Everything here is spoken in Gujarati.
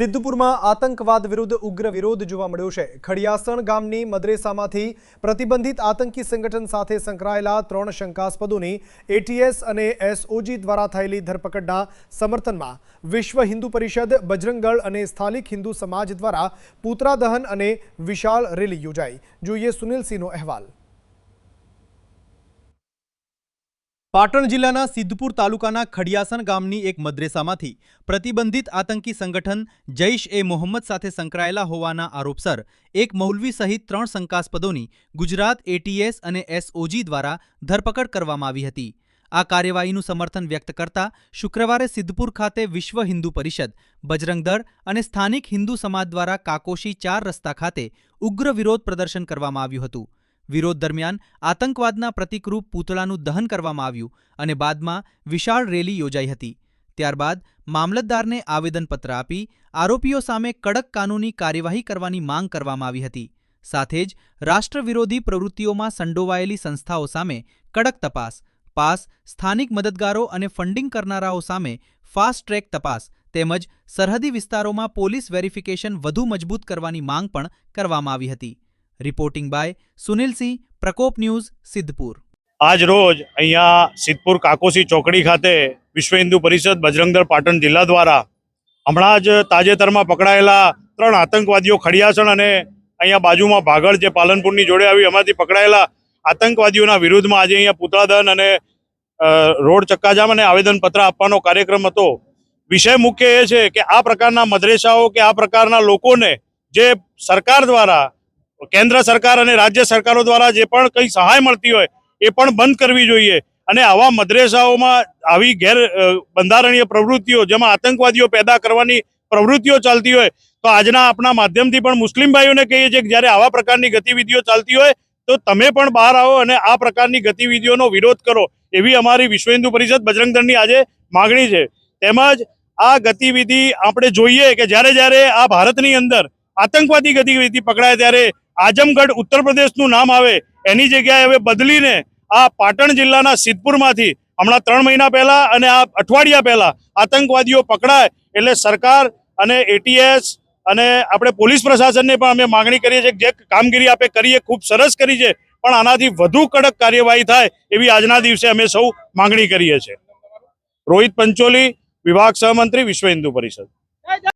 સિદ્ધપુરમાં આતંકવાદ વિરુદ્ધ ઉગ્ર વિરોધ જોવા મળ્યો છે। ખડિયાસણ ગામની મદ્રેસામાંથી પ્રતિબંધિત આતંકી સંગઠન સાથે સંકળાયેલા 3 શંકાસ્પદોની એટીએસ અને એસઓજી દ્વારા થયેલી ધરપકડના સમર્થનમાં વિશ્વ હિન્દુ પરિષદ, બજરંગ દળ અને સ્થાનિક હિન્દુ સમાજ દ્વારા પૂતળા દહન અને વિશાળ રેલી યોજાઈ। જોઈએ સુનિલસિંહનો અહેવાલ। પાટણ જિલ્લાના સિદ્ધપુર તાલુકાના ખડિયાસણ ગામની એક મદ્રેસામાંથી પ્રતિબંધિત આતંકી સંગઠન જૈશ-એ-મોહમ્મદ સાથે સંકળાયેલા હોવાના આરોપસર એક મૌલવી સહિત 3 શંકાસ્પદોની ગુજરાત એટીએસ અને એસઓજી દ્વારા ધરપકડ કરવામાં આવી હતી। આ કાર્યવાહીનું સમર્થન વ્યક્ત કરતા શુક્રવારે સિદ્ધપુર ખાતે વિશ્વ હિન્દુ પરિષદ, બજરંગ દળ અને સ્થાનિક હિન્દુ સમાજ દ્વારા કાકોશી 4 રસ્તા ખાતે ઉગ્ર વિરોધ પ્રદર્શન કરવામાં આવ્યું હતું। વિરોધ દરમિયાન આતંકવાદના પ્રતિકરૂપ પૂતળાનું દહન કરવામાં આવ્યું અને બાદમાં વિશાળ રેલી યોજાઈ હતી। ત્યારબાદ મામલતદારને આવેદનપત્ર આપી આરોપીઓ સામે કડક કાનૂની કાર્યવાહી કરવાની માંગ કરવામાં આવી હતી। સાથે જ રાષ્ટ્રવિરોધી પ્રવૃત્તિઓમાં સંડોવાયેલી સંસ્થાઓ સામે કડક તપાસ, પાસ, સ્થાનિક મદદગારો અને ફંડિંગ કરનારાઓ સામે ફાસ્ટ ટ્રેક તપાસ તેમજ સરહદી વિસ્તારોમાં પોલીસ વેરિફિકેશન વધુ મજબૂત કરવાની માંગ પણ કરવામાં આવી હતી। रिपोर्टिंग बाय सुनील सिंह, प्रकोप न्यूज, सिद्धपुर। आज रोज अहींया सिद्धपुर काकोसी चौकड़ी खाते विश्व हिंदू परिषद, बजरंग दल पाटण जिल्ला द्वारा हमणां ज ताजेतरमां पकड़ायेला 3 आतंकवादीओ खडियासण अने अहींया बाजुमां भागड़ जे पालनपुरनी जोड़े आवी एमांथी पकड़ायेला आतंकवादीओना विरुद्धमां आजे अहींया पूतळा दहन अने रोड चक्काजाम अने आवेदनपत्र आपवानो कार्यक्रम हतो। विषय मुख्य ए छे के आ प्रकारना मद्रेसाओ के आ प्रकारना लोकोने जे सरकार द्वारा, केन्द्र सरकार और राज्य सरकारों द्वारा जे पण कई सहाय मळती होय ए पण बंद करवी जोईए अने आवा मद्रेसाओमां आवी गैर बंधारणीय प्रवृत्तिओ जेमां आतंकवादीओ पैदा करवानी प्रवृत्तिओ चालती होय तो आजना आपना माध्यमथी पण मुस्लिम भाईओने कहीए छे के ज्यारे आवा प्रकारनी गतिविधिओ चालती होय तो तमे पण बहार आवो अने आ प्रकारनी गतिविधिओनो विरोध करो एवी अमारी विश्व हिंदू परिषद, बजरंग दळनी आजे मागणी छे। तेमज आ गतिविधि आपणे जोईए के ज्यारे ज्यारे आ भारतनी अंदर आतंकवादी गतिविधि पकड़ाय त्यारे आजमगढ़ उत्तर प्रदेशનું નામ આવે એની જગ્યાએ હવે બદલીને આ પાટણ જિલ્લાના સિદ્ધપુરમાંથી હમણાં 3 મહિના પહેલા અને આ અઠવાડિયા પહેલા આતંકવાદીઓ પકડાય એટલે સરકાર અને એટીએસ અને આપણે પોલીસ પ્રશાસનને પણ અમે માંગણી કરીએ છીએ કે જે કામગીરી આપે કરીએ ખૂબ સરસ કરી છે પણ આનાથી વધુ કડક કાર્યવાહી થાય એવી આજના દિવસે અમે સૌ માંગણી કરીએ છીએ। રોહિત પંચોલી, વિભાગ સહમંત્રી, વિશ્વ હિન્દુ પરિષદ।